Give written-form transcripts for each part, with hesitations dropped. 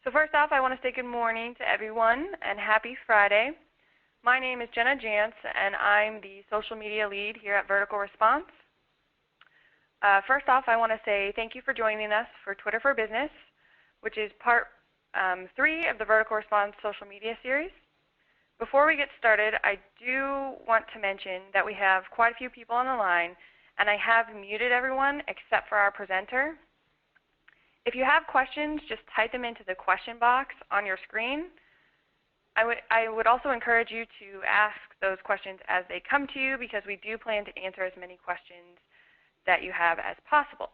So first off, I want to say good morning to everyone and happy Friday. My name is Jenna Jantz, and I'm the social media lead here at Vertical Response. First off, I want to say thank you for joining us for Twitter for Business, which is part 3 of the Vertical Response social media series. Before we get started, I do want to mention that we have quite a few people on the line, and I have muted everyone except for our presenter. If you have questions, just type them into the question box on your screen. I would also encourage you to ask those questions as they come to you, because we do plan to answer as many questions that you have as possible.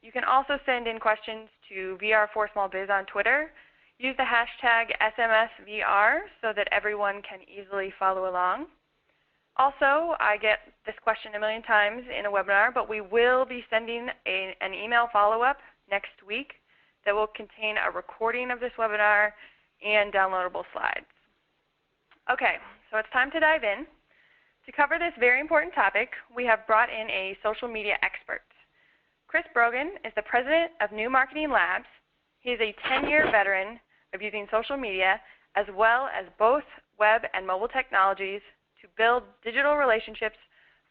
You can also send in questions to VR4SmallBiz on Twitter. Use the hashtag SMSVR so that everyone can easily follow along. Also, I get this question a million times in a webinar, but we will be sending an email follow-up next week that will contain a recording of this webinar and downloadable slides. Okay, so it's time to dive in. To cover this very important topic, we have brought in a social media expert. Chris Brogan is the president of New Marketing Labs. He is a 10-year veteran of using social media as well as both web and mobile technologies to build digital relationships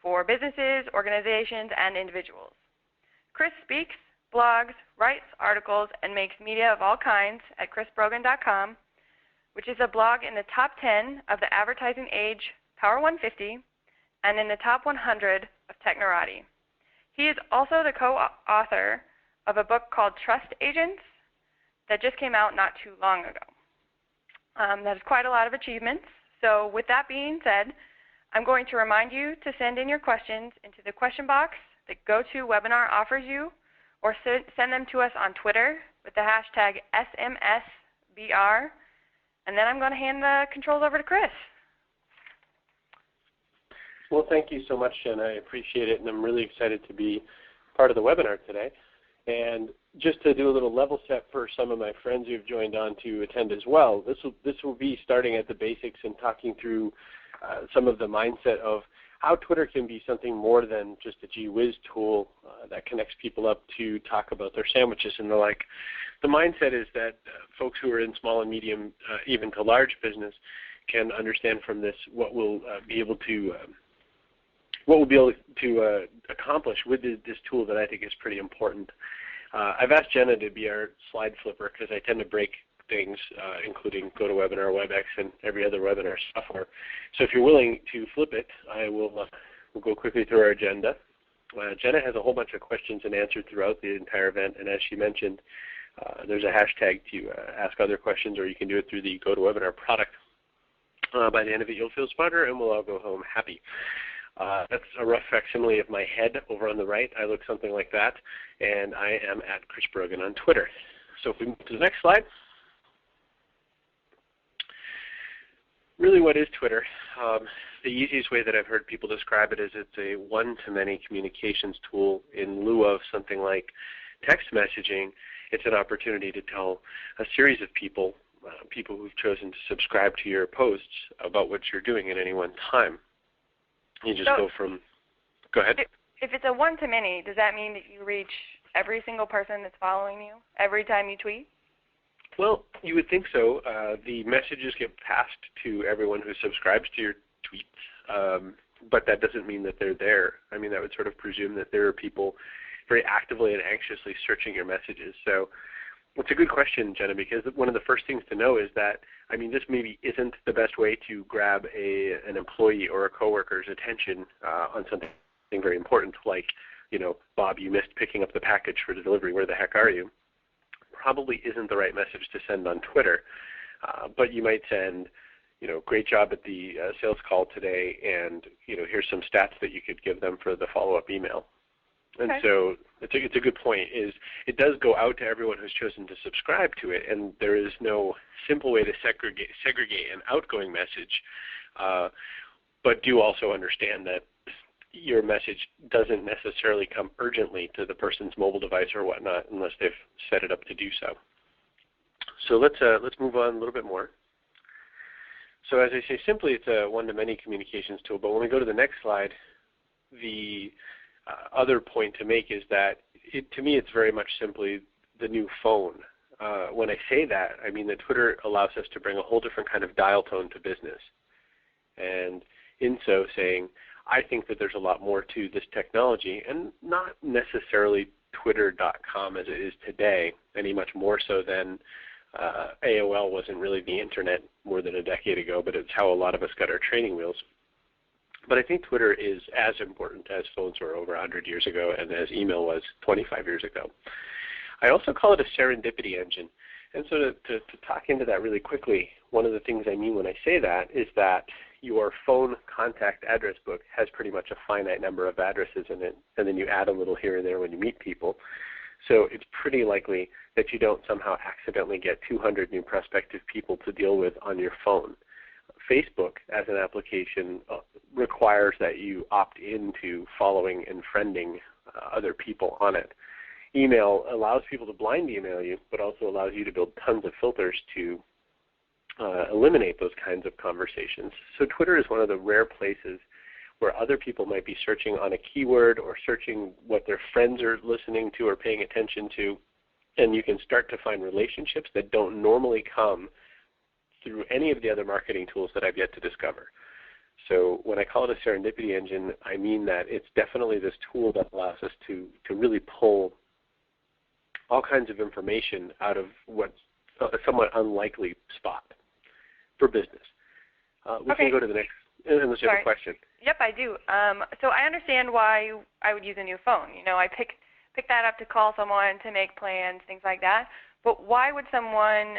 for businesses, organizations, and individuals. Chris speaks, blogs, writes articles, and makes media of all kinds at chrisbrogan.com, which is a blog in the top 10 of the Advertising Age Power 150 and in the top 100 of Technorati. He is also the co-author of a book called Trust Agents that just came out not too long ago. That is quite a lot of achievements. So with that being said, I'm going to remind you to send in your questions into the question box that GoToWebinar offers you, or send them to us on Twitter with the hashtag SMSBR, and then I'm going to hand the controls over to Chris. Well, thank you so much, Jen. I appreciate it, and I'm really excited to be part of the webinar today. And just to do a little level set for some of my friends who have joined on to attend as well, this will be starting at the basics and talking through some of the mindset of how Twitter can be something more than just a gee whiz tool that connects people up to talk about their sandwiches and the like. The mindset is that folks who are in small and medium, even to large business, can understand from this what we'll be able to accomplish with this tool that I think is pretty important. I've asked Jenna to be our slide flipper because I tend to break things, including GoToWebinar, WebEx, and every other webinar software. So if you're willing to flip it, I will we'll go quickly through our agenda. Jenna has a whole bunch of questions and answers throughout the entire event, and as she mentioned, there's a hashtag to ask other questions, or you can do it through the GoToWebinar product. By the end of it, you'll feel smarter, and we'll all go home happy. That's a rough facsimile of my head over on the right. I look something like that, and I am at Chris Brogan on Twitter. So if we move to the next slide. Really, what is Twitter? The easiest way that I've heard people describe it is it's a one-to-many communications tool in lieu of something like text messaging. It's an opportunity to tell a series of people, people who've chosen to subscribe to your posts, about what you're doing at any one time. You just go ahead. If it's a one-to-many, does that mean that you reach every single person that's following you every time you tweet? Well, you would think so. The messages get passed to everyone who subscribes to your tweets, but that doesn't mean that they're there. I mean, that would sort of presume that there are people very actively and anxiously searching your messages. So it's a good question, Jenna, because one of the first things to know is that, I mean, this maybe isn't the best way to grab an employee or a coworker's attention on something very important, like, you know, Bob, you missed picking up the package for the delivery. Where the heck are you? Probably isn't the right message to send on Twitter, but you might send, you know, great job at the sales call today, and, you know, here's some stats that you could give them for the follow-up email. And so it's a good point. Is it does go out to everyone who's chosen to subscribe to it, and there is no simple way to segregate an outgoing message, but do also understand that your message doesn't necessarily come urgently to the person's mobile device or whatnot unless they've set it up to do so. So let's move on a little bit more. So as I say, simply it's a one-to-many communications tool, but when we go to the next slide, the other point to make is that to me it's very much simply the new phone. when I say that, I mean that Twitter allows us to bring a whole different kind of dial tone to business. And in so saying, I think that there's a lot more to this technology, and not necessarily Twitter.com as it is today, any much more so than AOL wasn't really the internet more than a decade ago, but it's how a lot of us got our training wheels. But I think Twitter is as important as phones were over 100 years ago and as email was 25 years ago. I also call it a serendipity engine. And so to talk into that really quickly, one of the things I mean when I say that is that your phone contact address book has pretty much a finite number of addresses in it, and then you add a little here and there when you meet people. So it's pretty likely that you don't somehow accidentally get 200 new prospective people to deal with on your phone. Facebook, as an application, requires that you opt into following and friending other people on it. Email allows people to blind email you, but also allows you to build tons of filters to eliminate those kinds of conversations. So Twitter is one of the rare places where other people might be searching on a keyword or searching what their friends are listening to or paying attention to, and you can start to find relationships that don't normally come through any of the other marketing tools that I've yet to discover. So when I call it a serendipity engine, I mean that it's definitely this tool that allows us to really pull all kinds of information out of what's a somewhat unlikely spot for business. We can go to the next, unless you have a question. Yep, I do. So I understand why I would use a new phone. You know, I pick that up to call someone, to make plans, things like that. But why would someone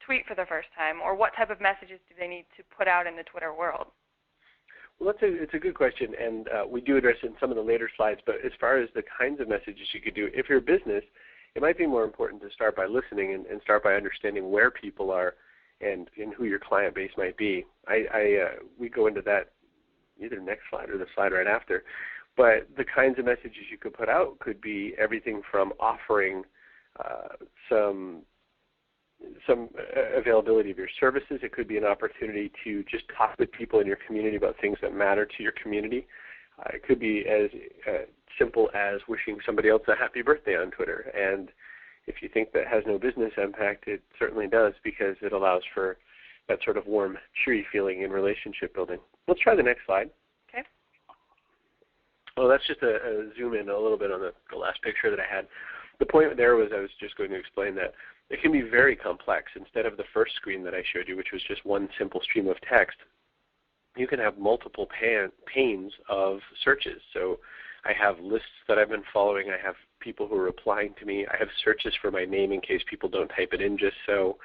tweet for the first time, or what type of messages do they need to put out in the Twitter world? Well, it's a good question, and we do address it in some of the later slides. But as far as the kinds of messages you could do, if you're a business, it might be more important to start by listening and start by understanding where people are and who your client base might be. We go into that either next slide or the slide right after. But the kinds of messages you could put out could be everything from offering some availability of your services. It could be an opportunity to just talk with people in your community about things that matter to your community. It could be as simple as wishing somebody else a happy birthday on Twitter. And if you think that has no business impact, it certainly does, because it allows for that sort of warm, cheery feeling in relationship building. Let's try the next slide. Okay. Well, that's just a zoom in a little bit on the last picture that I had. The point there was I was just going to explain that it can be very complex. Instead of the first screen that I showed you, which was just one simple stream of text, you can have multiple panes of searches. So I have lists that I've been following. I have people who are replying to me. I have searches for my name in case people don't type it in just so.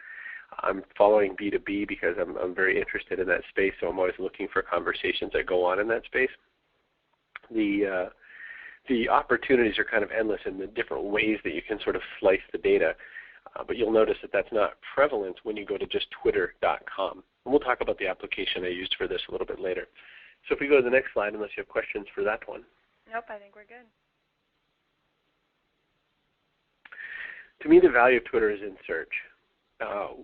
I'm following B2B because I'm very interested in that space, so I'm always looking for conversations that go on in that space. The opportunities are kind of endless in the different ways that you can sort of slice the data. But you'll notice that that's not prevalent when you go to just twitter.com. And we'll talk about the application I used for this a little bit later. So if we go to the next slide, unless you have questions for that one. Nope, I think we're good. To me, the value of Twitter is in search.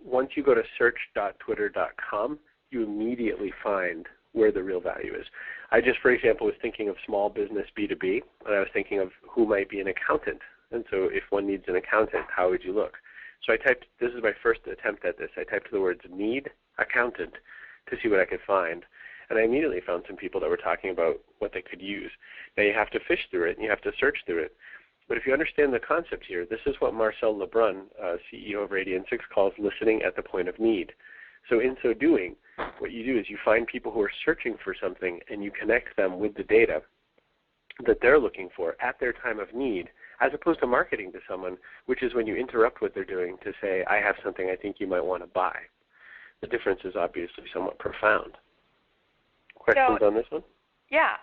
Once you go to search.twitter.com, you immediately find where the real value is. I just, for example, was thinking of small business B2B, and I was thinking of who might be an accountant. And so if one needs an accountant, how would you look? So I typed, this is my first attempt at this, I typed the words need accountant to see what I could find. And I immediately found some people that were talking about what they could use. Now you have to fish through it and you have to search through it. But if you understand the concept here, this is what Marcel Lebrun, CEO of Radian6, calls listening at the point of need. So in so doing, what you do is you find people who are searching for something and you connect them with the data that they're looking for at their time of need, as opposed to marketing to someone, which is when you interrupt what they're doing to say, I have something I think you might want to buy. The difference is obviously somewhat profound. Questions on this one? Yeah.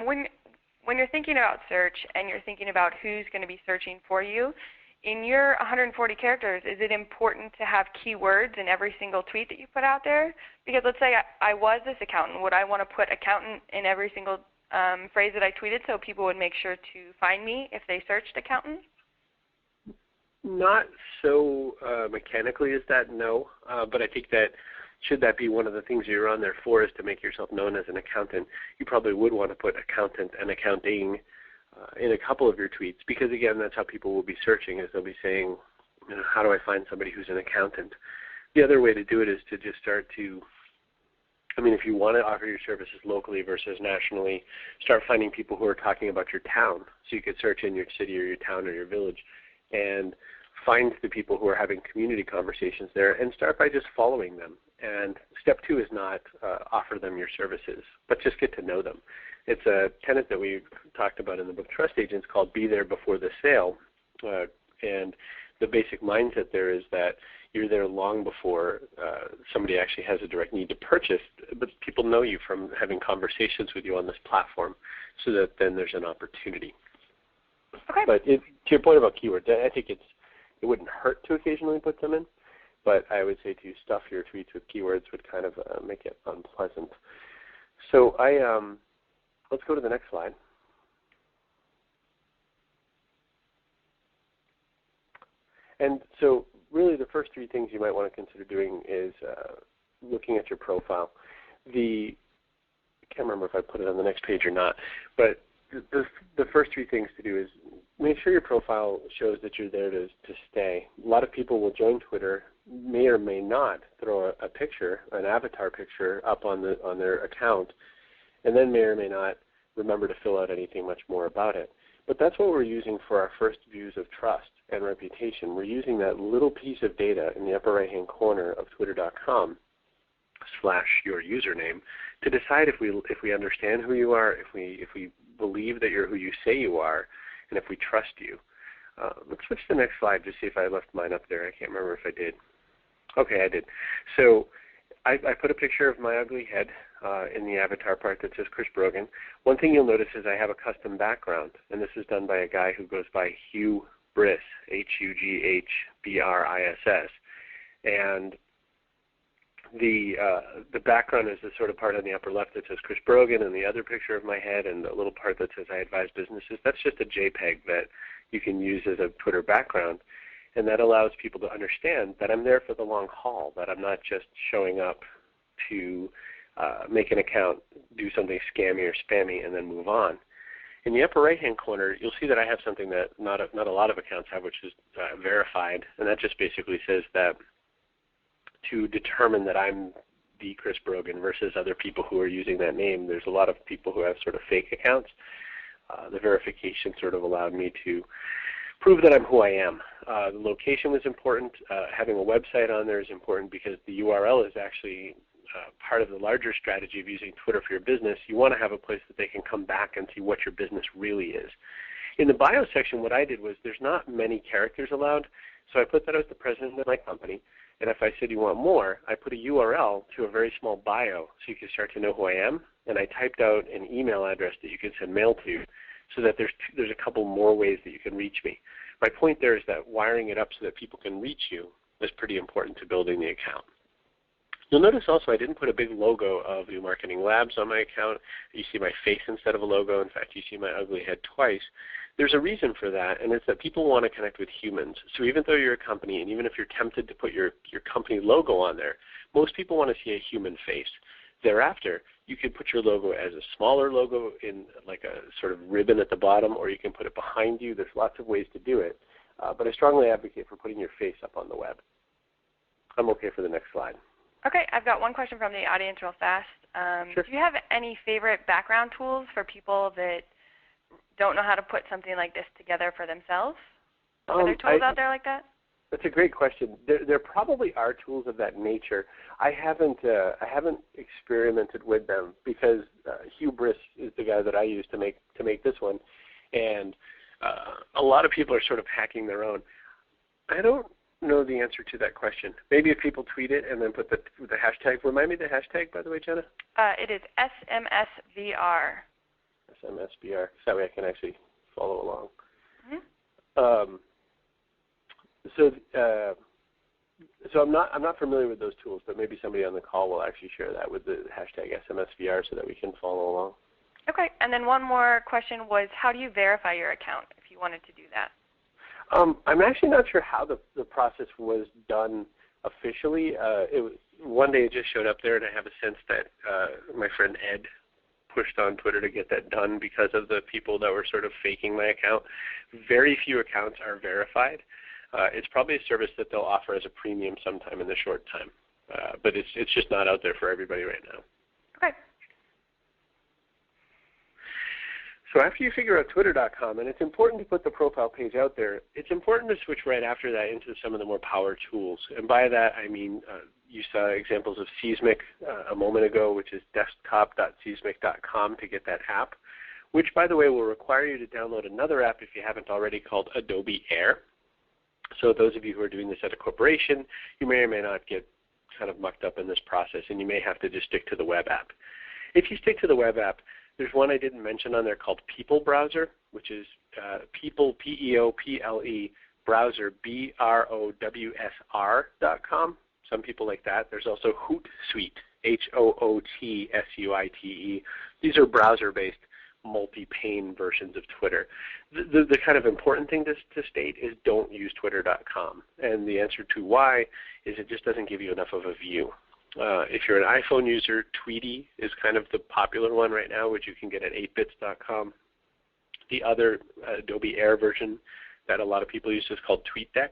When you're thinking about search and you're thinking about who's going to be searching for you, in your 140 characters, is it important to have keywords in every single tweet that you put out there? Because let's say I was this accountant. Would I want to put accountant in every single phrase that I tweeted so people would make sure to find me if they searched accountant? Not so mechanically as that, no. But I think that should that be one of the things you're on there for, is to make yourself known as an accountant, you probably would want to put accountant and accounting in a couple of your tweets, because again, that's how people will be searching, is they'll be saying, how do I find somebody who's an accountant? The other way to do it is to just start to, if you want to offer your services locally versus nationally, start finding people who are talking about your town. So you could search in your city or your town or your village and find the people who are having community conversations there and start by just following them. And step 2 is not offer them your services, but just get to know them. It's a tenet that we've talked about in the book Trust Agents called Be There Before the Sale. And the basic mindset there is that you're there long before somebody actually has a direct need to purchase, but people know you from having conversations with you on this platform, so that then there's an opportunity. Okay. But to your point about keywords, I think it wouldn't hurt to occasionally put them in, but I would say to stuff your tweets with keywords would kind of make it unpleasant. So let's go to the next slide. And so really the first 3 things you might want to consider doing is looking at your profile. I can't remember if I put it on the next page or not, but the first 3 things to do is make sure your profile shows that you're there to stay. A lot of people will join Twitter, may or may not throw a picture, an avatar picture, up on their account, and then may or may not remember to fill out anything much more about it. But that's what we're using for our first views of trust and reputation. We're using that little piece of data in the upper right-hand corner of twitter.com/your username to decide if we understand who you are, if we believe that you're who you say you are, and if we trust you. Let's switch to the next slide to see if I left mine up there. I can't remember if I did. Okay, I did. So I put a picture of my ugly head in the avatar part that says Chris Brogan. One thing you'll notice is I have a custom background, and this is done by a guy who goes by Hugh Briss, Hughbriss. And the background is the sort of part on the upper left that says Chris Brogan, and the other picture of my head, and a little part that says I advise businesses. That's just a JPEG that you can use as a Twitter background. And that allows people to understand that I'm there for the long haul, that I'm not just showing up to make an account, do something scammy or spammy, and then move on. In the upper right-hand corner, you'll see that I have something that not a lot of accounts have, which is verified. And that just basically says that to determine that I'm the Chris Brogan versus other people who are using that name, there's a lot of people who have sort of fake accounts. The verification sort of allowed me to prove that I'm who I am. The location was important. Having a website on there is important because the URL is actually part of the larger strategy of using Twitter for your business. You want to have a place that they can come back and see what your business really is. In the bio section, what I did was there's not many characters allowed, so I put that as the president of my company. And if I said you want more, I put a URL to a very small bio so you can start to know who I am. And I typed out an email address that you can send mail to, so that there's a couple more ways that you can reach me. My point there is that wiring it up so that people can reach you is pretty important to building the account. You'll notice also I didn't put a big logo of New Marketing Labs on my account. You see my face instead of a logo. In fact, you see my ugly head twice. There's a reason for that, and it's that people want to connect with humans. So even though you're a company, and even if you're tempted to put your company logo on there, most people want to see a human face. Thereafter, you can put your logo as a smaller logo in like a sort of ribbon at the bottom, or you can put it behind you. There's lots of ways to do it, but I strongly advocate for putting your face up on the web. I'm okay for the next slide. Okay, I've got one question from the audience real fast. Sure. Do you have any favorite background tools for people that don't know how to put something like this together for themselves? Are there tools out there like that? That's a great question. There probably are tools of that nature. I haven't experimented with them because Hugh Briss is the guy that I use to make this one, and a lot of people are sort of hacking their own. I don't know the answer to that question. Maybe if people tweet it and then put the hashtag. Remind me the hashtag, by the way, Jenna. It is SMSVR. SMSVR. So that way I can actually follow along. Mm-hmm. So I'm not familiar with those tools, but maybe somebody on the call will actually share that with the hashtag SMSVR so that we can follow along. Okay, and then one more question was, how do you verify your account if you wanted to do that? I'm actually not sure how the process was done officially. One day it just showed up there, and I have a sense that my friend Ed pushed on Twitter to get that done because of the people that were sort of faking my account. Very few accounts are verified. It's probably a service that they'll offer as a premium sometime in the short time, but it's just not out there for everybody right now. Okay. So after you figure out Twitter.com, and it's important to put the profile page out there, it's important to switch right after that into some of the more power tools. And by that I mean you saw examples of Seismic a moment ago, which is desktop.seismic.com to get that app, which by the way will require you to download another app if you haven't already called Adobe Air. So those of you who are doing this at a corporation, you may or may not get kind of mucked up in this process, and you may have to just stick to the web app. If you stick to the web app, there's one I didn't mention on there called People Browser, which is People, P-E-O-P-L-E, browser, BROWSR.com. Some people like that. There's also Hootsuite, H-O-O-T-S-U-I-T-E. These are browser-based multi-pane versions of Twitter. The kind of important thing to state is don't use Twitter.com. And the answer to why is it just doesn't give you enough of a view. If you're an iPhone user, Tweety is kind of the popular one right now, which you can get at 8bits.com. The other Adobe Air version that a lot of people use is called TweetDeck.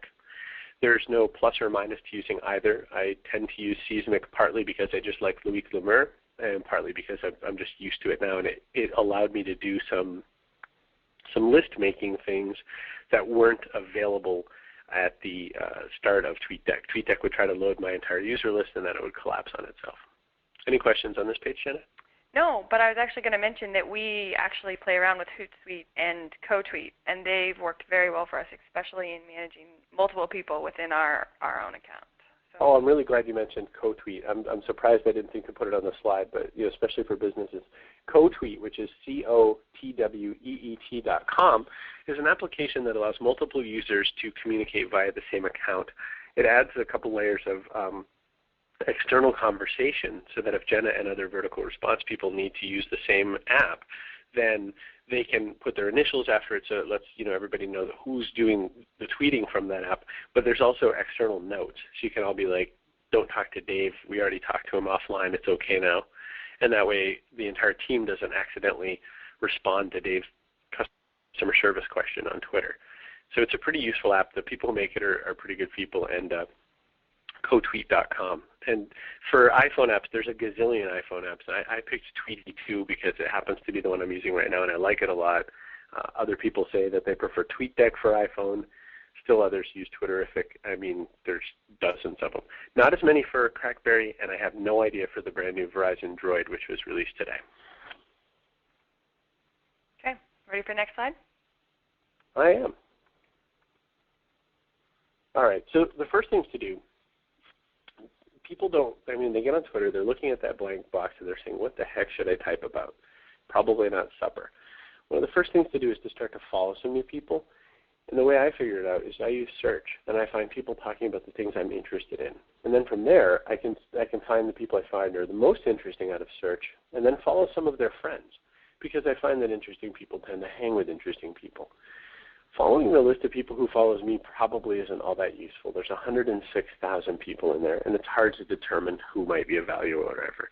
There's no plus or minus to using either. I tend to use Seismic partly because I just like Louis Lemer, and partly because I'm just used to it now, and it allowed me to do some list-making things that weren't available at the start of TweetDeck. TweetDeck would try to load my entire user list, and then it would collapse on itself. Any questions on this page, Jenna? No, but I was actually going to mention that we actually play around with Hootsuite and CoTweet, and they've worked very well for us, especially in managing multiple people within our own account. So. Oh, I'm really glad you mentioned CoTweet. I'm surprised I didn't think to put it on the slide, but especially for businesses. CoTweet, which is COTWEET.com, is an application that allows multiple users to communicate via the same account. It adds a couple layers of external conversation so that if Jenna and other vertical response people need to use the same app, then they can put their initials after it so it lets everybody know who's doing the tweeting from that app. But there's also external notes. So you can all be like, don't talk to Dave. We already talked to him offline. It's okay now. And that way the entire team doesn't accidentally respond to Dave's customer service question on Twitter. So it's a pretty useful app. The people who make it are pretty good people, and cotweet.com. And for iPhone apps, there's a gazillion iPhone apps. I picked Tweety 2 because it happens to be the one I'm using right now, and I like it a lot. Other people say that they prefer TweetDeck for iPhone. Still others use Twitterific. I mean, there's dozens of them. Not as many for CrackBerry, and I have no idea for the brand new Verizon Droid, which was released today. Okay, ready for the next slide? I am. All right, so the first things to do, people they get on Twitter, they're looking at that blank box and they're saying, what the heck should I type about? Probably not supper. One of the first things to do is to start to follow some new people. And the way I figure it out is I use search, and I find people talking about the things I'm interested in. And then from there, I can find the people I find are the most interesting out of search, and then follow some of their friends, because I find that interesting people tend to hang with interesting people. Following the list of people who follows me probably isn't all that useful. There's 106,000 people in there, and it's hard to determine who might be of value or whatever.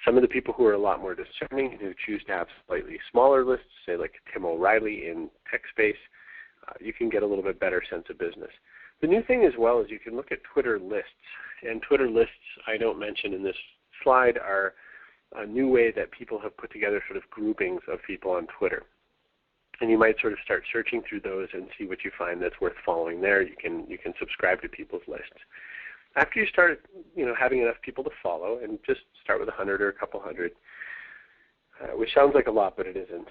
Some of the people who are a lot more discerning and who choose to have slightly smaller lists, say like Tim O'Reilly in tech space, you can get a little bit better sense of business. The new thing as well is you can look at Twitter lists. And Twitter lists, I don't mention in this slide, are a new way that people have put together sort of groupings of people on Twitter. And you might sort of start searching through those and see what you find that's worth following there. You can subscribe to people's lists. After you start having enough people to follow, and just start with 100 or a couple hundred, which sounds like a lot, but it isn't,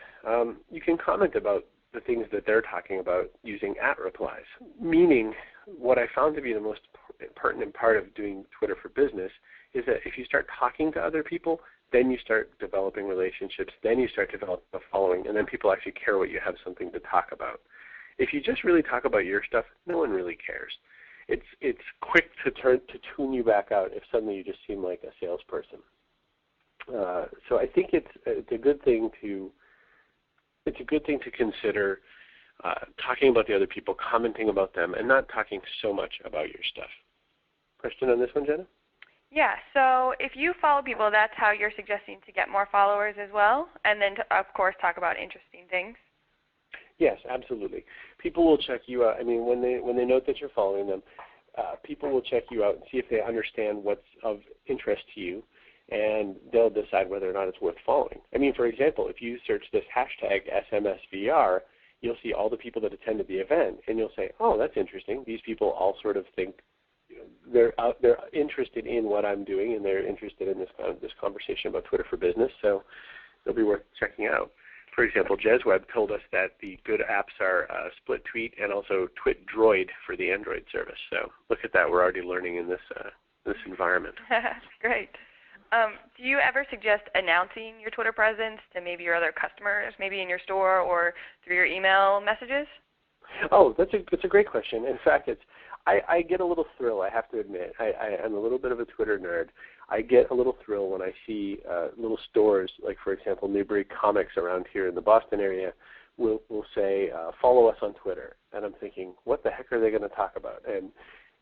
you can comment about the things that they're talking about using @replies, meaning what I found to be the most pertinent part of doing Twitter for business is that if you start talking to other people, then you start developing relationships, then you start developing a following, and then people actually care what you have something to talk about. If you just really talk about your stuff, no one really cares. It's quick to tune you back out if suddenly you just seem like a salesperson. So I think it's a good thing to consider talking about the other people, commenting about them, and not talking so much about your stuff. Question on this one, Jenna? Yeah, so if you follow people, that's how you're suggesting to get more followers as well, and then, of course, talk about interesting things. Yes, absolutely. People will check you out. I mean, when they note that you're following them, people will check you out and see if they understand what's of interest to you, and they'll decide whether or not it's worth following. I mean, for example, if you search this hashtag SMSVR, you'll see all the people that attended the event, and you'll say, oh, that's interesting. These people all sort of think, they're interested in what I'm doing, and they're interested in this conversation about Twitter for Business, so they'll be worth checking out. For example, JezWeb told us that the good apps are Split Tweet and also Twit Droid for the Android service. So look at that. We're already learning in this environment. Great. Do you ever suggest announcing your Twitter presence to maybe your other customers, maybe in your store or through your email messages? Oh, that's a great question. In fact, I get a little thrill, I have to admit. I'm a little bit of a Twitter nerd. I get a little thrill when I see little stores, like for example, Newbury Comics around here in the Boston area will say, follow us on Twitter. And I'm thinking, what the heck are they going to talk about? And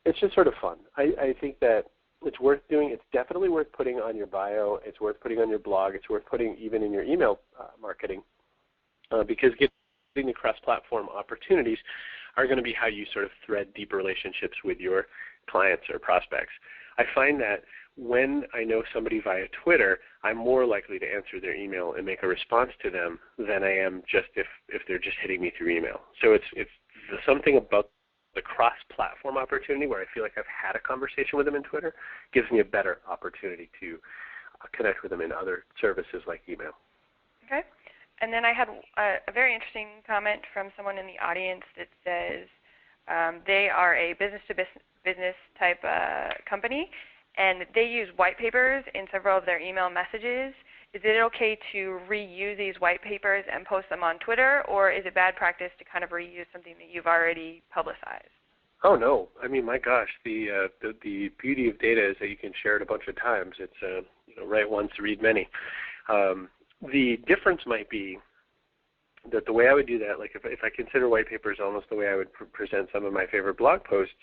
it's just sort of fun. I think that it's worth doing. It's definitely worth putting on your bio. It's worth putting on your blog. It's worth putting even in your email marketing because getting the cross-platform opportunities are going to be how you sort of thread deep relationships with your clients or prospects. I find that when I know somebody via Twitter, I'm more likely to answer their email and make a response to them than I am just if they're just hitting me through email. So it's something about the cross-platform opportunity where I feel like I've had a conversation with them in Twitter gives me a better opportunity to connect with them in other services like email. Okay. And then I had a very interesting comment from someone in the audience that says they are a business-to-business type company, and they use white papers in several of their email messages. Is it okay to reuse these white papers and post them on Twitter, or is it bad practice to kind of reuse something that you've already publicized? Oh no! I mean, my gosh, the beauty of data is that you can share it a bunch of times. It's write once, read many. The difference might be that the way I would do that, like if I consider white papers almost the way I would present some of my favorite blog posts,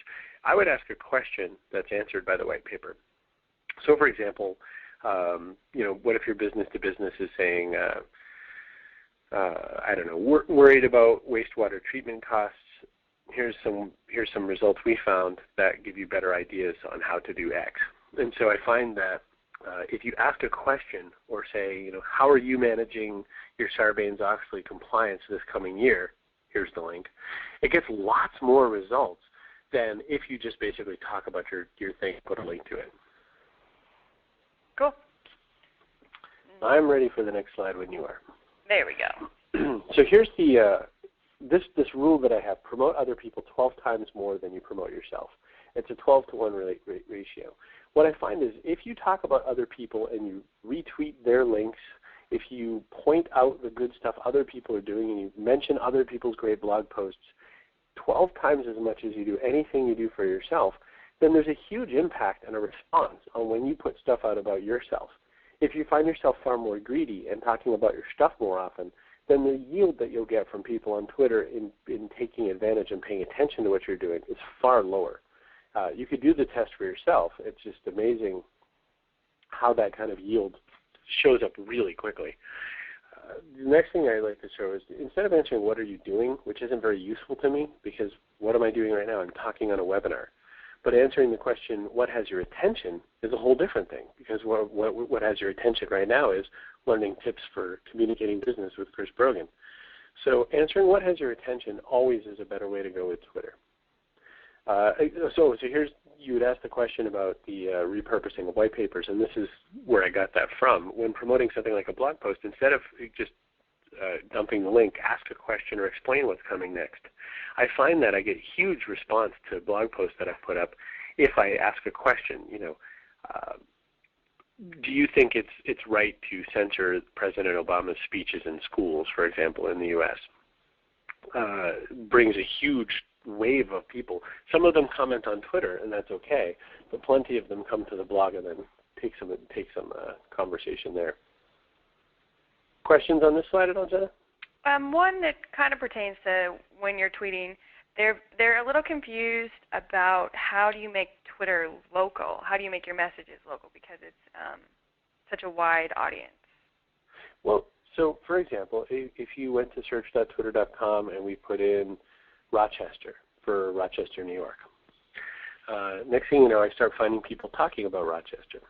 I would ask a question that's answered by the white paper. So, for example, what if your business-to-business is saying, I don't know, worried about wastewater treatment costs? Here's some results we found that give you better ideas on how to do X. And so I find that if you ask a question or say, how are you managing your Sarbanes-Oxley compliance this coming year? Here's the link. It gets lots more results than if you just basically talk about your thing and put a link to it. Cool. I'm ready for the next slide when you are. There we go. So here's the this rule that I have: promote other people 12 times more than you promote yourself. It's a 12-to-1 ratio. What I find is if you talk about other people and you retweet their links, if you point out the good stuff other people are doing and you mention other people's great blog posts 12 times as much as you do anything you do for yourself, then there's a huge impact and a response on when you put stuff out about yourself. If you find yourself far more greedy and talking about your stuff more often, then the yield that you'll get from people on Twitter in taking advantage and paying attention to what you're doing is far lower. You could do the test for yourself. It's just amazing how that kind of yield shows up really quickly. The next thing I like to show is instead of answering what are you doing, which isn't very useful to me because what am I doing right now? I'm talking on a webinar. But answering the question what has your attention is a whole different thing because what has your attention right now is learning tips for communicating business with Chris Brogan. So answering what has your attention always is a better way to go with Twitter. So here's, you would ask the question about the repurposing of white papers, and this is where I got that from. When promoting something like a blog post, instead of just dumping the link, ask a question or explain what's coming next. I find that I get huge response to blog posts that I've put up if I ask a question. Do you think it's right to censor President Obama's speeches in schools, for example, in the U.S.? Brings a huge wave of people. Some of them comment on Twitter, and that's okay, but plenty of them come to the blog and then take some conversation there. Questions on this slide at all, Jenna? One that kind of pertains to when you're tweeting. They're a little confused about how do you make Twitter local? How do you make your messages local because it's such a wide audience? Well, So, for example, if you went to search.twitter.com and we put in Rochester for Rochester, New York, next thing you know, I start finding people talking about Rochester.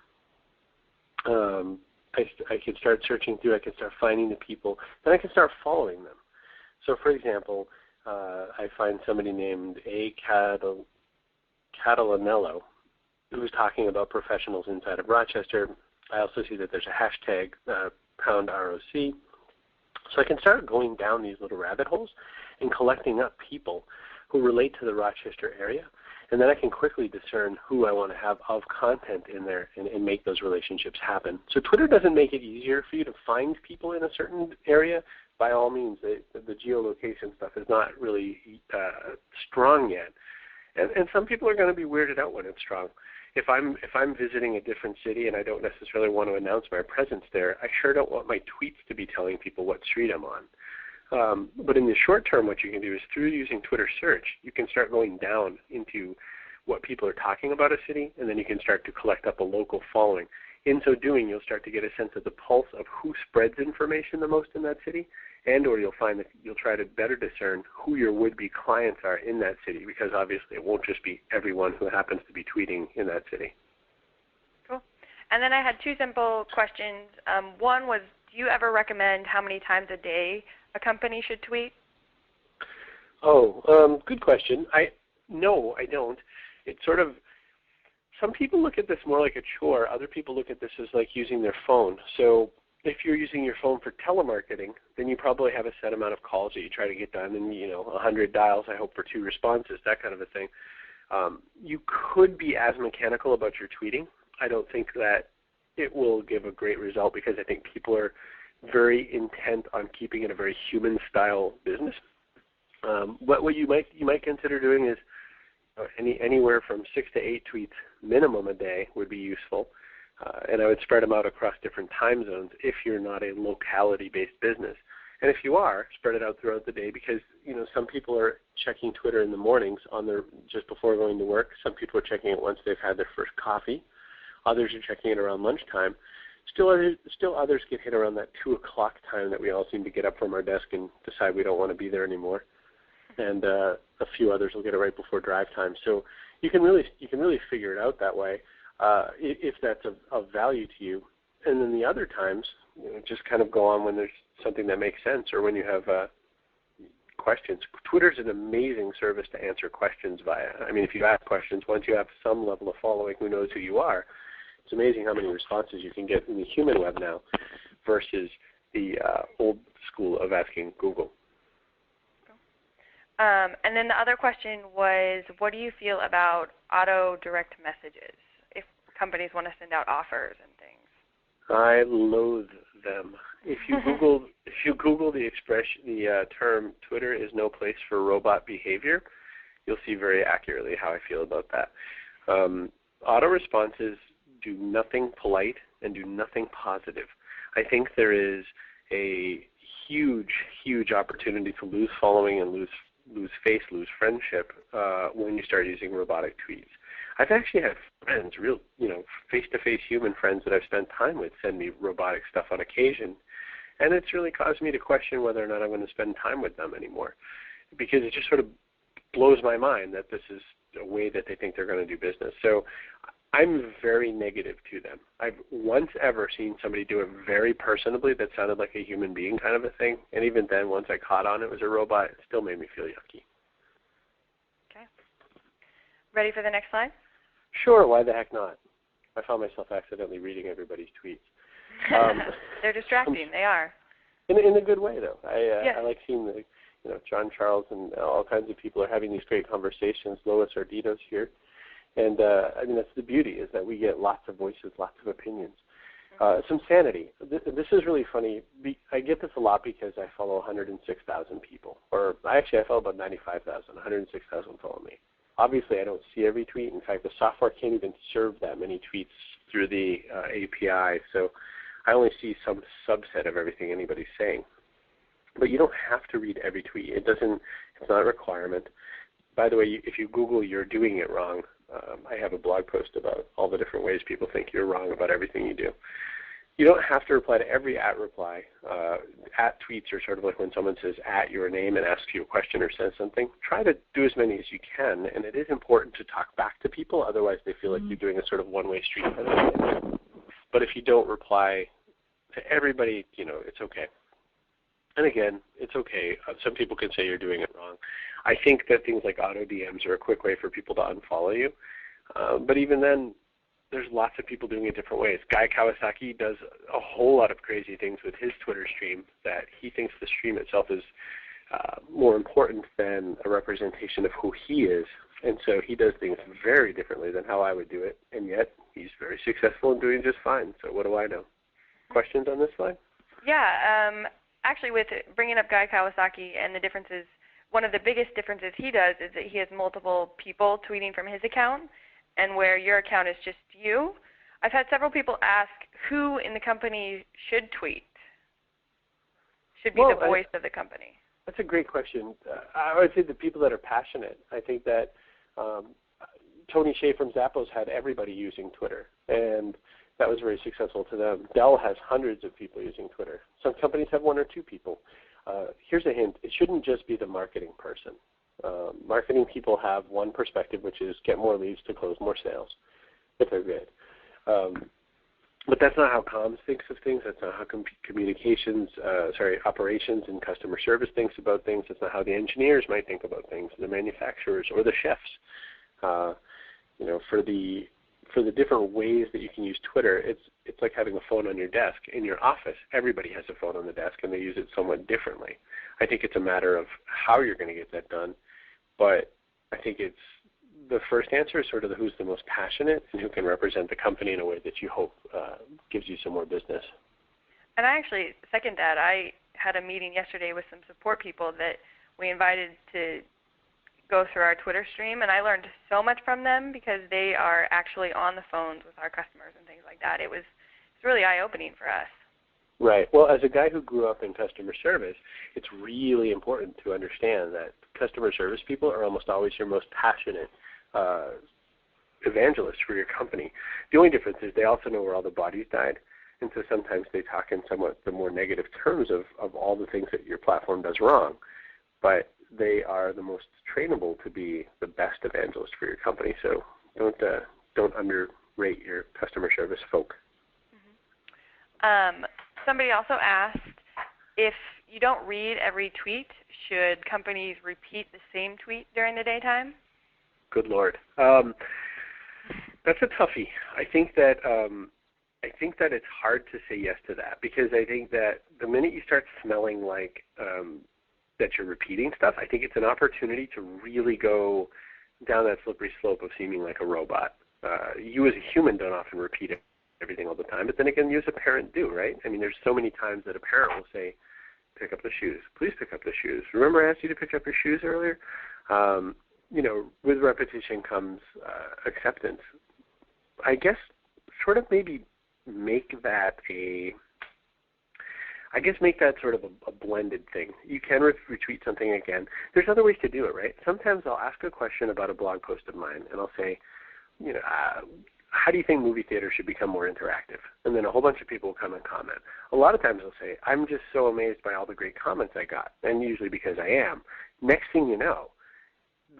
I can start searching through. I can start finding the people. Then I can start following them. So, for example, I find somebody named A. Catalanello who's talking about professionals inside of Rochester. I also see that there's a hashtag #ROC. So I can start going down these little rabbit holes and collecting up people who relate to the Rochester area. And then I can quickly discern who I want to have of content in there and make those relationships happen. So Twitter doesn't make it easier for you to find people in a certain area. By all means, the geolocation stuff is not really strong yet. And some people are going to be weirded out when it's strong. If I'm visiting a different city and I don't necessarily want to announce my presence there, I sure don't want my tweets to be telling people what street I'm on. But in the short term, what you can do is through using Twitter search, you can start going down into what people are talking about a city, and then you can start to collect up a local following. In so doing, you'll start to get a sense of the pulse of who spreads information the most in that city, and or you'll find that you'll try to better discern who your would-be clients are in that city, because obviously it won't just be everyone who happens to be tweeting in that city. Cool. And then I had two simple questions. One was, do you ever recommend how many times a day a company should tweet? Oh, good question. No, I don't. It's sort of, some people look at this more like a chore. Other people look at this as like using their phone. So if you're using your phone for telemarketing, then you probably have a set amount of calls that you try to get done, and 100 dials, I hope, for 2 responses, that kind of a thing. You could be as mechanical about your tweeting. I don't think that it will give a great result because I think people are very intent on keeping it a very human-style business. What you might consider doing is anywhere from 6 to 8 tweets minimum a day would be useful, and I would spread them out across different time zones if you're not a locality-based business. And if you are, spread it out throughout the day because some people are checking Twitter in the mornings just before going to work. Some people are checking it once they've had their first coffee. Others are checking it around lunchtime. Still others get hit around that 2 o'clock time that we all seem to get up from our desk and decide we don't want to be there anymore. And a few others will get it right before drive time. So you can really figure it out that way if that's of value to you. And then the other times, just kind of go on when there's something that makes sense or when you have questions. Twitter's an amazing service to answer questions via. I mean, if you ask questions, once you have some level of following who knows who you are, it's amazing how many responses you can get in the human web now versus the old school of asking Google. And then the other question was, what do you feel about auto direct messages if companies want to send out offers and things? I loathe them. If you Google the term "Twitter is no place for robot behavior," you'll see very accurately how I feel about that. Auto responses do nothing polite and do nothing positive. I think there is a huge opportunity to lose following and lose face, lose friendship when you start using robotic tweets. I've actually had friends, real, face-to-face human friends that I've spent time with send me robotic stuff on occasion, and it's really caused me to question whether or not I'm going to spend time with them anymore, because it just sort of blows my mind that this is a way that they think they're going to do business. So I'm very negative to them. I've once ever seen somebody do it very personably that sounded like a human being kind of a thing, and even then, once I caught on it was a robot, it still made me feel yucky. Okay. Ready for the next slide? Sure, why the heck not? I found myself accidentally reading everybody's tweets. They're distracting, they are. In a good way, though. Yes. I like seeing John Charles and all kinds of people are having these great conversations. Lois Ardito's here. And that's the beauty, is that we get lots of voices, lots of opinions. Some sanity. This is really funny. I get this a lot because I follow 106,000 people. Or I follow about 95,000. 106,000 follow me. Obviously, I don't see every tweet. In fact, the software can't even serve that many tweets through the API. So I only see some subset of everything anybody's saying. But you don't have to read every tweet. It's not a requirement. By the way, if you Google "you're doing it wrong," I have a blog post about all the different ways people think you're wrong about everything you do. You don't have to reply to every @ reply. @ tweets are sort of like when someone says @ your name and asks you a question or says something. Try to do as many as you can, and it is important to talk back to people. Otherwise, they feel like you're doing a sort of one-way street. But if you don't reply to everybody, it's okay. And again, it's okay. Some people can say you're doing it wrong. I think that things like auto DMs are a quick way for people to unfollow you. But even then, there's lots of people doing it different ways. Guy Kawasaki does a whole lot of crazy things with his Twitter stream that he thinks the stream itself is more important than a representation of who he is. And so he does things very differently than how I would do it. And yet he's very successful and doing just fine. So what do I know? Questions on this slide? Yeah. Actually, with bringing up Guy Kawasaki and the differences, one of the biggest differences he does is that he has multiple people tweeting from his account, and where your account is just you. I've had several people ask who in the company should tweet, should be the voice of the company. That's a great question. I would say the people that are passionate. I think that Tony Hsieh from Zappos had everybody using Twitter, and that was very successful to them. Dell has hundreds of people using Twitter. Some companies have 1 or 2 people. Here's a hint. It shouldn't just be the marketing person. Marketing people have one perspective, which is get more leads to close more sales, if they're good. But that's not how comms thinks of things. That's not how operations and customer service thinks about things. That's not how the engineers might think about things, the manufacturers or the chefs. For the different ways that you can use Twitter, it's like having a phone on your desk. In your office, everybody has a phone on the desk, and they use it somewhat differently. I think it's a matter of how you're going to get that done, but I think it's the first answer is sort of who's the most passionate and who can represent the company in a way that you hope gives you some more business. And I actually second that. I had a meeting yesterday with some support people that we invited to go through our Twitter stream, and I learned so much from them because they are actually on the phones with our customers and things like that. It's really eye-opening for us. Right. Well, as a guy who grew up in customer service, it's really important to understand that customer service people are almost always your most passionate evangelists for your company. The only difference is they also know where all the bodies died, and so sometimes they talk in somewhat the more negative terms of all the things that your platform does wrong. But they are the most trainable to be the best evangelist for your company. So don't underrate your customer service folk. Mm-hmm. Somebody also asked if you don't read every tweet, should companies repeat the same tweet during the daytime? Good Lord, that's a toughie. I think that it's hard to say yes to that, because I think that the minute you start smelling like that you're repeating stuff, I think it's an opportunity to really go down that slippery slope of seeming like a robot. You as a human don't often repeat everything all the time, but then again, you as a parent do, right? I mean, there's so many times that a parent will say, pick up the shoes. Please pick up the shoes. Remember I asked you to pick up your shoes earlier? With repetition comes acceptance. I guess sort of maybe make that sort of a blended thing. You can retweet something again. There's other ways to do it, right? Sometimes I'll ask a question about a blog post of mine, and I'll say, how do you think movie theaters should become more interactive? And then a whole bunch of people will come and comment. A lot of times they'll say, I'm just so amazed by all the great comments I got, and usually because I am. Next thing you know,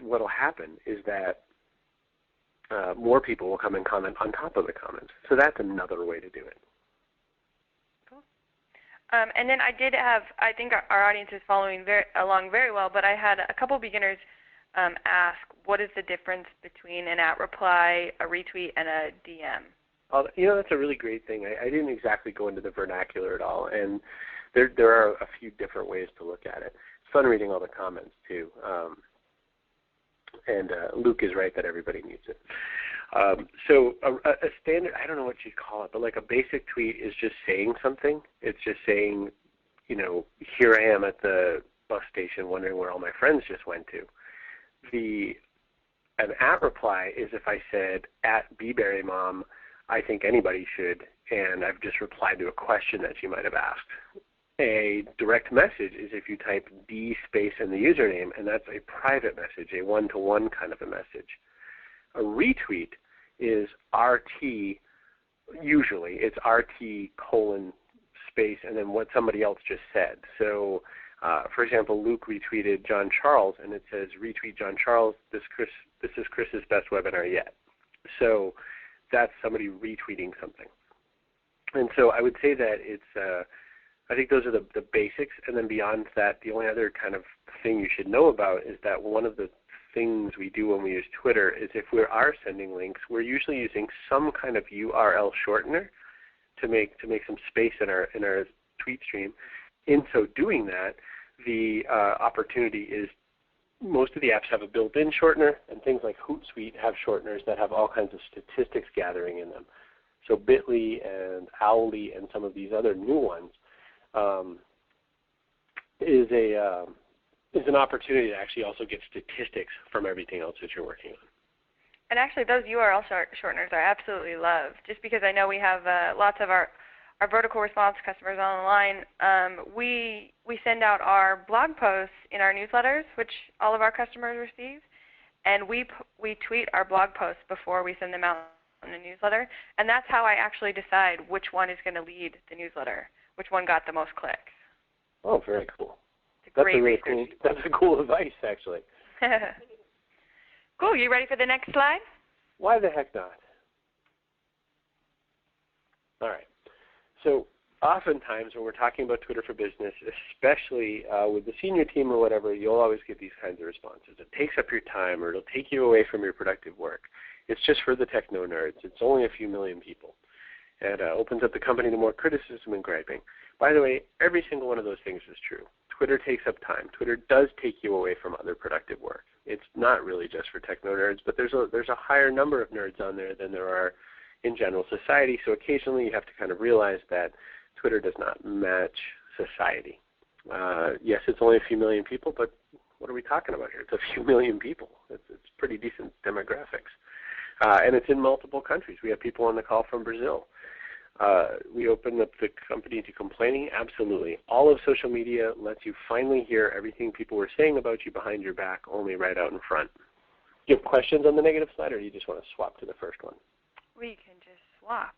what will happen is that more people will come and comment on top of the comments. So that's another way to do it. Cool. And then I think our audience is following along very well, but I had a couple beginners ask, what is the difference between an @ reply, a retweet, and a DM? That's a really great thing. I didn't exactly go into the vernacular at all, and there are a few different ways to look at it. It's fun reading all the comments, too. And Luke is right that everybody needs it. So a standard, I don't know what you'd call it, but like a basic tweet is just saying something. It's just saying, here I am at the bus station wondering where all my friends just went to. An @ reply is if I said, @BeberryMom, I think anybody should, and I've just replied to a question that you might have asked. A direct message is if you type D space in the username, and that's a private message, a one-to-one kind of a message. A retweet is RT usually it's RT colon space and then what somebody else just said. So, for example, Luke retweeted John Charles, and it says, retweet John Charles, this is Chris's best webinar yet. So that's somebody retweeting something. And so I would say that it's, I think those are the basics, and then beyond that, the only other kind of thing you should know about is that one of the things we do when we use Twitter is if we are sending links, we're usually using some kind of URL shortener to make some space in our tweet stream. In so doing that, the opportunity is most of the apps have a built-in shortener, and things like Hootsuite have shorteners that have all kinds of statistics gathering in them. So Bitly and Owly and some of these other new ones is an opportunity to actually also get statistics from everything else that you're working on. And actually, those URL shorteners are absolutely loved. Just because I know we have lots of our vertical response customers on the line, we send out our blog posts in our newsletters, which all of our customers receive, and we tweet our blog posts before we send them out in the newsletter, and that's how I actually decide which one is going to lead the newsletter, which one got the most clicks. Oh, very cool. That's a cool advice, actually. Cool. You ready for the next slide? Why the heck not? All right. So oftentimes when we're talking about Twitter for Business, especially with the senior team or whatever, you'll always get these kinds of responses. It takes up your time, or it'll take you away from your productive work. It's just for the techno nerds. It's only a few million people. It opens up the company to more criticism and griping. By the way, every single one of those things is true. Twitter takes up time. Twitter does take you away from other productive work. It's not really just for techno nerds, but there's a higher number of nerds on there than there are in general society. So occasionally you have to kind of realize that Twitter does not match society. Yes, it's only a few million people, but what are we talking about here? It's a few million people. It's pretty decent demographics. And it's in multiple countries. We have people on the call from Brazil. We open up the company to complaining. Absolutely. All of social media lets you finally hear everything people were saying about you behind your back, only right out in front. Do you have questions on the negative slide, or do you just want to swap to the first one? We can just swap.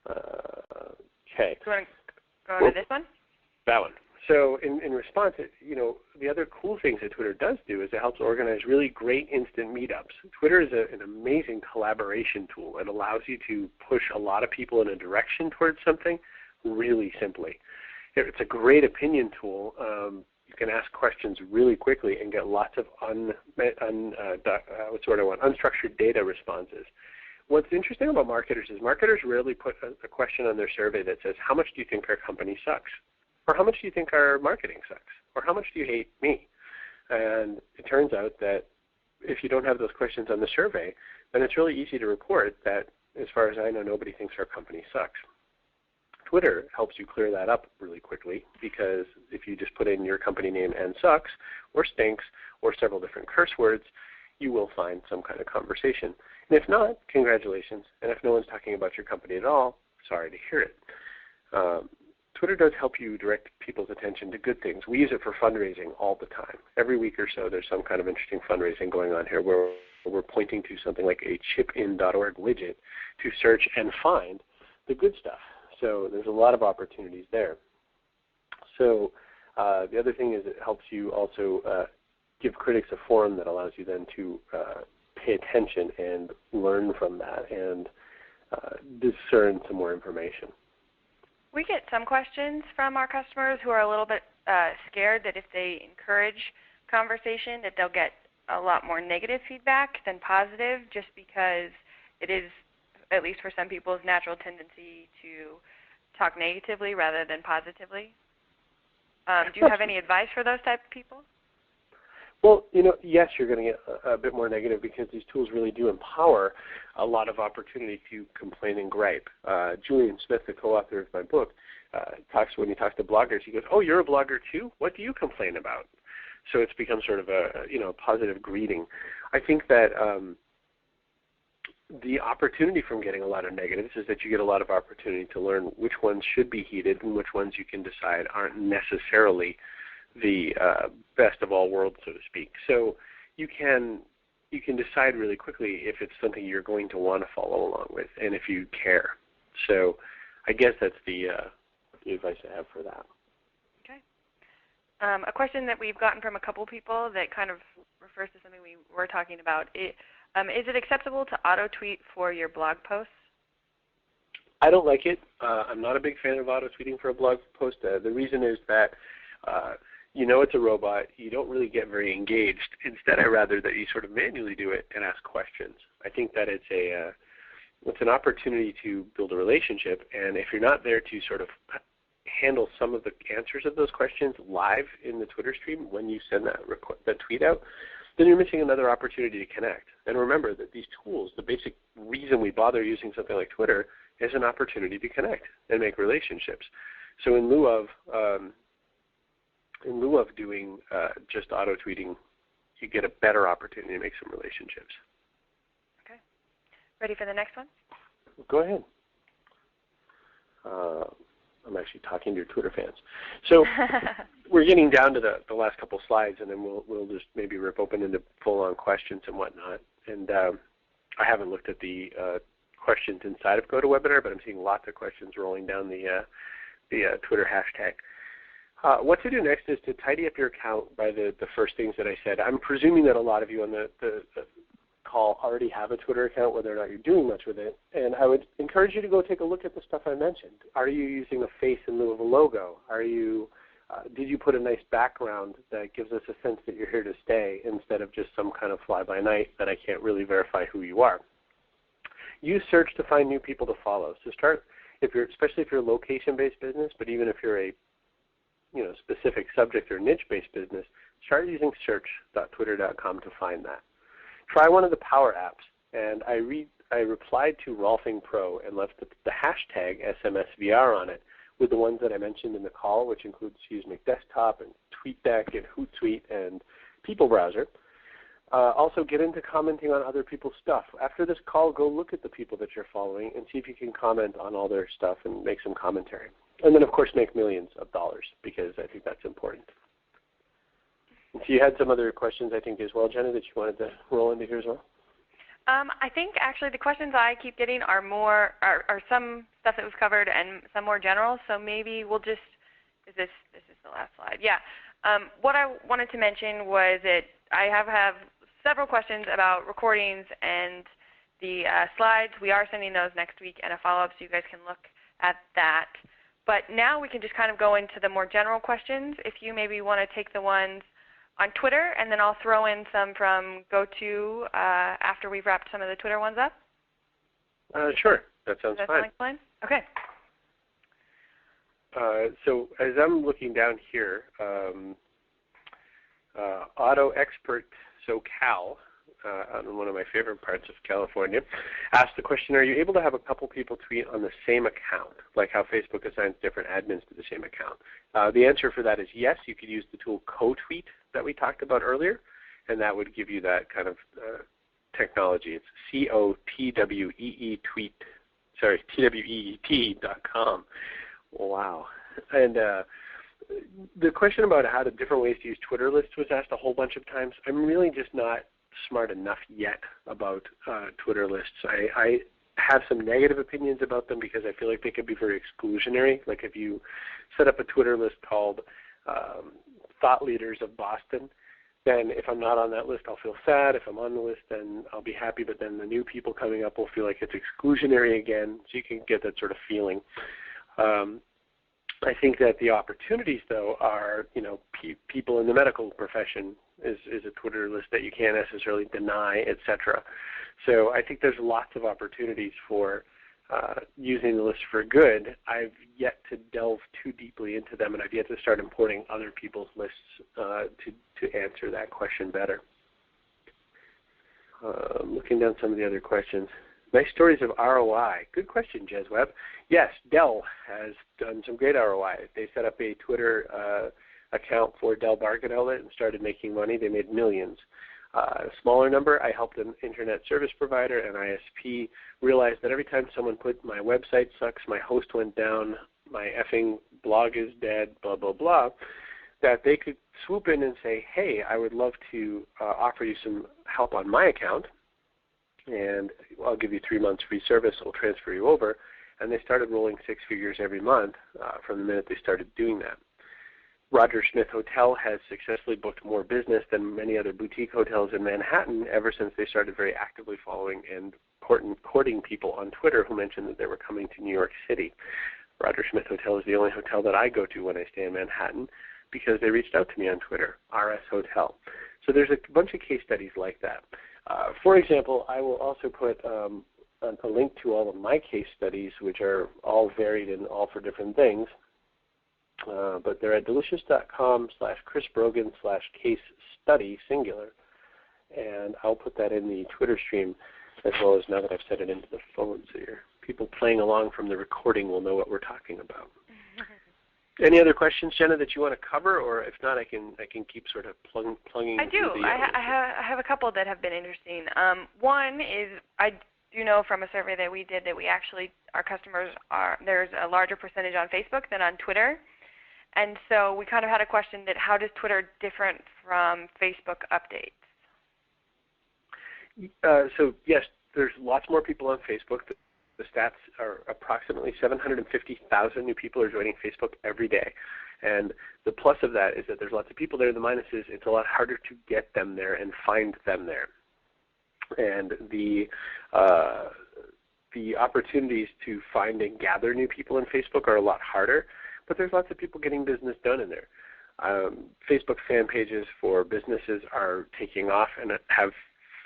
Okay. Do you want to go to this one? That one. So in response, the other cool things that Twitter does do is it helps organize really great instant meetups. Twitter is an amazing collaboration tool. It allows you to push a lot of people in a direction towards something really simply. It's a great opinion tool. You can ask questions really quickly and get lots of unstructured data responses. What's interesting about marketers is marketers rarely put a question on their survey that says, how much do you think our company sucks? Or how much do you think our marketing sucks? Or how much do you hate me? And it turns out that if you don't have those questions on the survey, then it's really easy to report that, as far as I know, nobody thinks our company sucks. Twitter helps you clear that up really quickly, because if you just put in your company name and sucks, or stinks, or several different curse words, you will find some kind of conversation. And if not, congratulations. And if no one's talking about your company at all, sorry to hear it. Twitter does help you direct people's attention to good things. We use it for fundraising all the time. Every week or so there's some kind of interesting fundraising going on here where we're pointing to something like a chipin.org widget to search and find the good stuff. So there's a lot of opportunities there. So the other thing is it helps you also give critics a forum that allows you then to pay attention and learn from that and discern some more information. We get some questions from our customers who are a little bit scared that if they encourage conversation that they'll get a lot more negative feedback than positive, just because it is, at least for some people's natural tendency to talk negatively rather than positively. Do you have any advice for those type of people? Well, yes, you're going to get a bit more negative because these tools really do empower a lot of opportunity to complain and gripe. Julian Smith, the co-author of my book, when he talks to bloggers, he goes, "Oh, you're a blogger too? What do you complain about?" So it's become sort of a positive greeting. I think that the opportunity from getting a lot of negatives is that you get a lot of opportunity to learn which ones should be heeded and which ones you can decide aren't necessarily the best of all worlds, so to speak. So you can you can decide really quickly if it's something you're going to want to follow along with and if you care. So I guess that's the advice I have for that. Okay. A question that we've gotten from a couple people that kind of refers to something we were talking about. Is it acceptable to auto-tweet for your blog posts? I don't like it. I'm not a big fan of auto-tweeting for a blog post. The reason is that you know it's a robot. You don't really get very engaged. Instead, I'd rather that you sort of manually do it and ask questions. I think that it's an opportunity to build a relationship, and if you're not there to sort of handle some of the answers of those questions live in the Twitter stream when you send that tweet out, then you're missing another opportunity to connect. And remember that these tools, the basic reason we bother using something like Twitter is an opportunity to connect and make relationships. So in lieu of doing just auto-tweeting, you get a better opportunity to make some relationships. Okay. Ready for the next one? Go ahead. I'm actually talking to your Twitter fans. So we're getting down to the last couple slides, and then we'll just maybe rip open into full-on questions and whatnot. And I haven't looked at the questions inside of GoToWebinar, but I'm seeing lots of questions rolling down the Twitter hashtag. What to do next is to tidy up your account by the first things that I said. I'm presuming that a lot of you on the call already have a Twitter account, whether or not you're doing much with it. And I would encourage you to go take a look at the stuff I mentioned. Are you using a face in lieu of a logo? Did you put a nice background that gives us a sense that you're here to stay instead of just some kind of fly-by-night that I can't really verify who you are? Use search to find new people to follow. So start, especially if you're a location-based business, but even if you're a specific subject or niche-based business, start using search.twitter.com to find that. Try one of the Power apps, and I replied to Rolfing Pro and left the hashtag SMSVR on it with the ones that I mentioned in the call, which includes Usemek Desktop and TweetDeck and Hootsuite and People Browser. Also, get into commenting on other people's stuff. After this call, go look at the people that you're following and see if you can comment on all their stuff and make some commentary. And then, of course, make millions of dollars, because I think that's important. And so you had some other questions, I think, as well, Jenna, that you wanted to roll into here as well? I think actually the questions I keep getting are some stuff that we've covered and some more general. So maybe we'll just this is the last slide. Yeah. What I wanted to mention was that I have several questions about recordings and the slides. We are sending those next week and a follow-up, so you guys can look at that. But now we can just kind of go into the more general questions. If you maybe want to take the ones on Twitter, and then I'll throw in some from GoTo after we've wrapped some of the Twitter ones up. Sure, that sounds fine. Sound like fun? Okay. So as I'm looking down here, Auto Expert SoCal, on one of my favorite parts of California, asked the question, are you able to have a couple people tweet on the same account, like how Facebook assigns different admins to the same account? The answer for that is yes. You could use the tool CoTweet that we talked about earlier, and that would give you that kind of technology. It's TWEET.com. Wow. And the question about how the different ways to use Twitter lists was asked a whole bunch of times. I'm really just not smart enough yet about Twitter lists. I have some negative opinions about them because I feel like they could be very exclusionary. Like if you set up a Twitter list called Thought Leaders of Boston, then if I'm not on that list, I'll feel sad. If I'm on the list, then I'll be happy, but then the new people coming up will feel like it's exclusionary again, so you can get that sort of feeling. I think that the opportunities, though, are, people in the medical profession is a Twitter list that you can't necessarily deny, etc. So I think there's lots of opportunities for using the list for good. I've yet to delve too deeply into them, and I've yet to start importing other people's lists to answer that question better. Looking down some of the other questions. Nice stories of ROI. Good question, Jez Webb. Yes, Dell has done some great ROI. They set up a Twitter account for Dell Bargain Outlet and started making money. They made millions. A smaller number, I helped an internet service provider, an ISP, realize that every time someone put my website sucks, my host went down, my effing blog is dead, blah, blah, blah, that they could swoop in and say, hey, I would love to offer you some help on my account, and I'll give you 3 months free service. I'll transfer you over. And they started rolling 6 figures every month from the minute they started doing that. Roger Smith Hotel has successfully booked more business than many other boutique hotels in Manhattan ever since they started very actively following and courting people on Twitter who mentioned that they were coming to New York City. Roger Smith Hotel is the only hotel that I go to when I stay in Manhattan because they reached out to me on Twitter, RS Hotel. So there's a bunch of case studies like that. For example, I will also put a link to all of my case studies, which are all varied and all for different things. But they're at delicious.com/Chris/Brogan/case study, singular. And I'll put that in the Twitter stream as well as now that I've set it into the phone, so people playing along from the recording will know what we're talking about. Any other questions, Jenna, that you want to cover, or if not, I can keep sort of plunging. I do. I have a couple that have been interesting. One is I do know from a survey that we did that we actually, our customers there's a larger percentage on Facebook than on Twitter. And so we kind of had a question that how does Twitter different from Facebook updates? So yes, there's lots more people on Facebook. The stats are approximately 750,000 new people are joining Facebook every day. And the plus of that is that there's lots of people there. The minus is it's a lot harder to get them there and find them there. And the opportunities to find and gather new people in Facebook are a lot harder. But there's lots of people getting business done in there. Facebook fan pages for businesses are taking off and have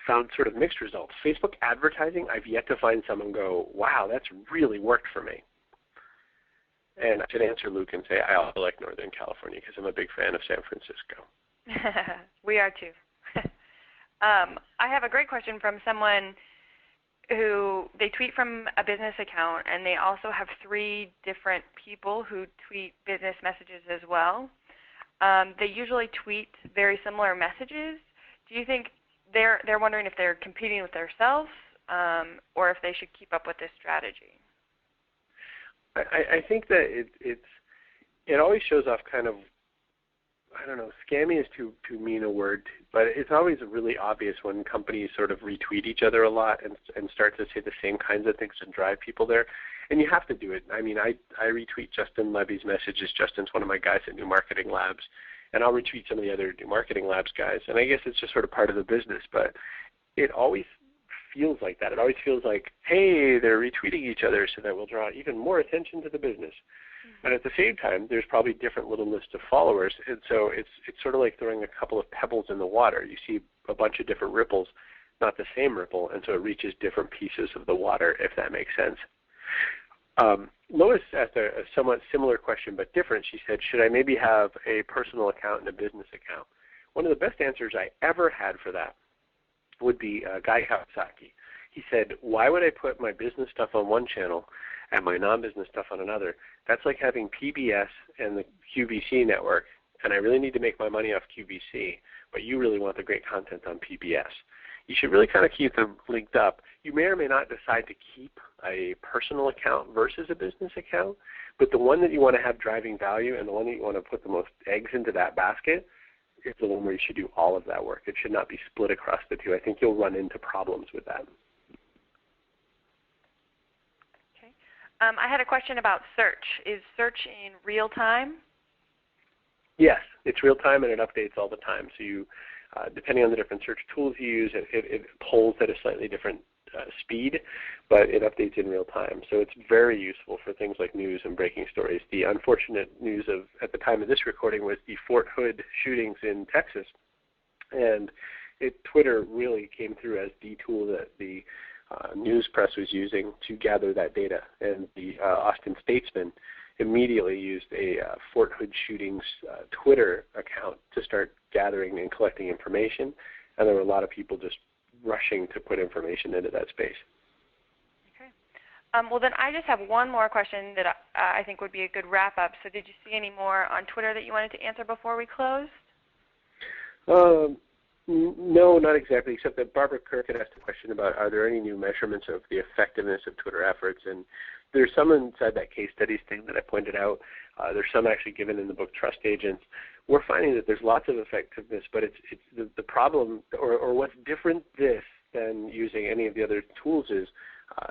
found sort of mixed results. Facebook advertising, I've yet to find someone go, wow, that's really worked for me. And I should answer Luke and say I also like Northern California because I'm a big fan of San Francisco. We are too. I have a great question from someone who they tweet from a business account, and they also have 3 different people who tweet business messages as well. They usually tweet very similar messages. Do you think they're wondering if they're competing with themselves or if they should keep up with this strategy? I think that it always shows off kind of, I don't know, scammy is too mean a word, but it's always really obvious when companies sort of retweet each other a lot and start to say the same kinds of things and drive people there. And you have to do it. I mean, I retweet Justin Levy's messages. Justin's one of my guys at New Marketing Labs. And I'll retweet some of the other New Marketing Labs guys. And I guess it's just sort of part of the business. But it always feels like that. It always feels like, hey, they're retweeting each other so that we'll draw even more attention to the business. And at the same time, there's probably different little lists of followers. And so it's sort of like throwing a couple of pebbles in the water. You see a bunch of different ripples, not the same ripple, and so it reaches different pieces of the water, if that makes sense. Lois asked a somewhat similar question but different. She said, should I maybe have a personal account and a business account? One of the best answers I ever had for that would be Guy Kawasaki. He said, why would I put my business stuff on one channel and my non-business stuff on another? That's like having PBS and the QVC network, and I really need to make my money off QVC, but you really want the great content on PBS. You should really kind of keep them linked up. You may or may not decide to keep a personal account versus a business account, but the one that you want to have driving value and the one that you want to put the most eggs into that basket is the one where you should do all of that work. It should not be split across the two. I think you'll run into problems with that. Okay. I had a question about search. Is search in real time? Yes, it's real time and it updates all the time. So you, depending on the different search tools you use, it polls at a slightly different speed, but it updates in real time. So it's very useful for things like news and breaking stories. The unfortunate news of at the time of this recording was the Fort Hood shootings in Texas, and Twitter really came through as the tool that the news press was using to gather that data. And the Austin Statesman immediately used a Fort Hood shootings Twitter account to start gathering and collecting information, and there were a lot of people just rushing to put information into that space. Okay. Well, then I just have one more question that I think would be a good wrap-up. So did you see any more on Twitter that you wanted to answer before we closed? No, not exactly, except that Barbara Kirk had asked a question about are there any new measurements of the effectiveness of Twitter efforts, and there's some inside that case studies thing that I pointed out. There's some actually given in the book Trust Agents. We're finding that there's lots of effectiveness, but it's the problem, or what's different this than using any of the other tools is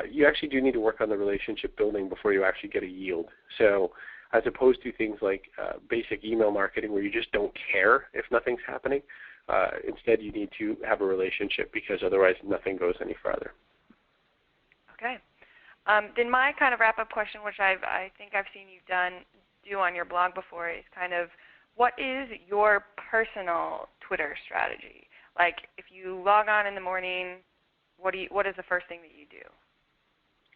you actually do need to work on the relationship building before you actually get a yield. So as opposed to things like basic email marketing where you just don't care if nothing's happening, instead you need to have a relationship because otherwise nothing goes any farther. Okay. Then my kind of wrap-up question, which I think I've seen you do on your blog before, is kind of what is your personal Twitter strategy? Like if you log on in the morning, what is the first thing that you do?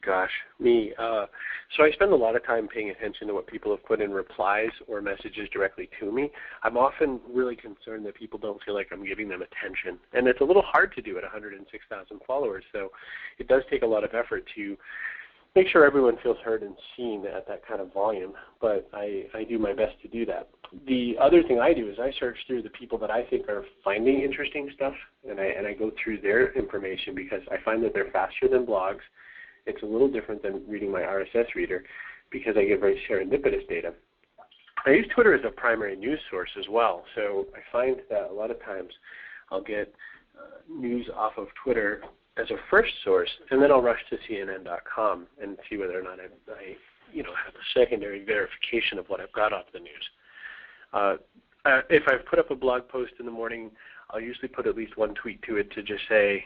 Gosh, me. So I spend a lot of time paying attention to what people have put in replies or messages directly to me. I'm often really concerned that people don't feel like I'm giving them attention. And it's a little hard to do at 106,000 followers, so it does take a lot of effort to make sure everyone feels heard and seen at that kind of volume, but I do my best to do that. The other thing I do is I search through the people that I think are finding interesting stuff, and I go through their information because I find that they're faster than blogs. It's a little different than reading my RSS reader because I get very serendipitous data. I use Twitter as a primary news source as well, so I find that a lot of times I'll get news off of Twitter as a first source, and then I'll rush to CNN.com and see whether or not I have a secondary verification of what I've got off the news. If I've put up a blog post in the morning, I'll usually put at least one tweet to it to just say,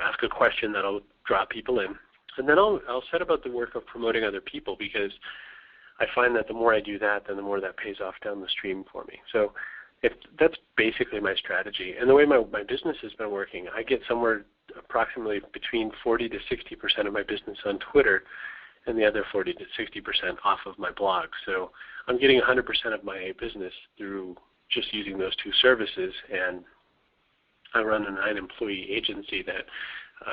ask a question that'll draw people in. And then I'll set about the work of promoting other people because I find that the more I do that, then the more that pays off down the stream for me. So that's basically my strategy. And the way my business has been working, I get somewhere approximately between 40 to 60% of my business on Twitter and the other 40 to 60% off of my blog. So I'm getting 100% of my business through just using those two services. And I run a 9-employee agency that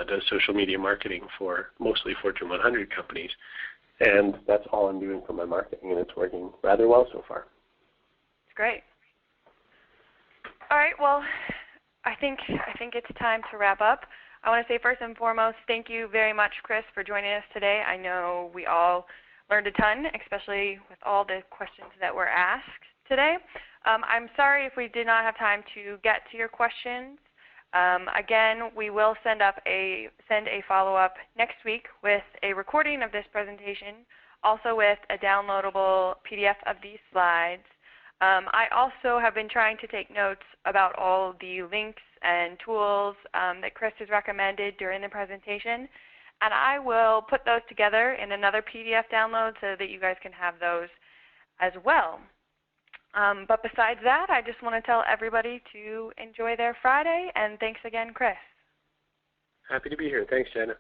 does social media marketing for mostly Fortune 100 companies. And that's all I'm doing for my marketing, and it's working rather well so far. It's great. All right, well, I think it's time to wrap up. I want to say first and foremost, thank you very much, Chris, for joining us today. I know we all learned a ton, especially with all the questions that were asked today. I'm sorry if we did not have time to get to your questions. Again, we will send a follow-up next week with a recording of this presentation, also with a downloadable PDF of these slides. I also have been trying to take notes about all the links and tools that Chris has recommended during the presentation, and I will put those together in another PDF download so that you guys can have those as well. But besides that, I just want to tell everybody to enjoy their Friday, and thanks again, Chris. Happy to be here. Thanks, Jenna.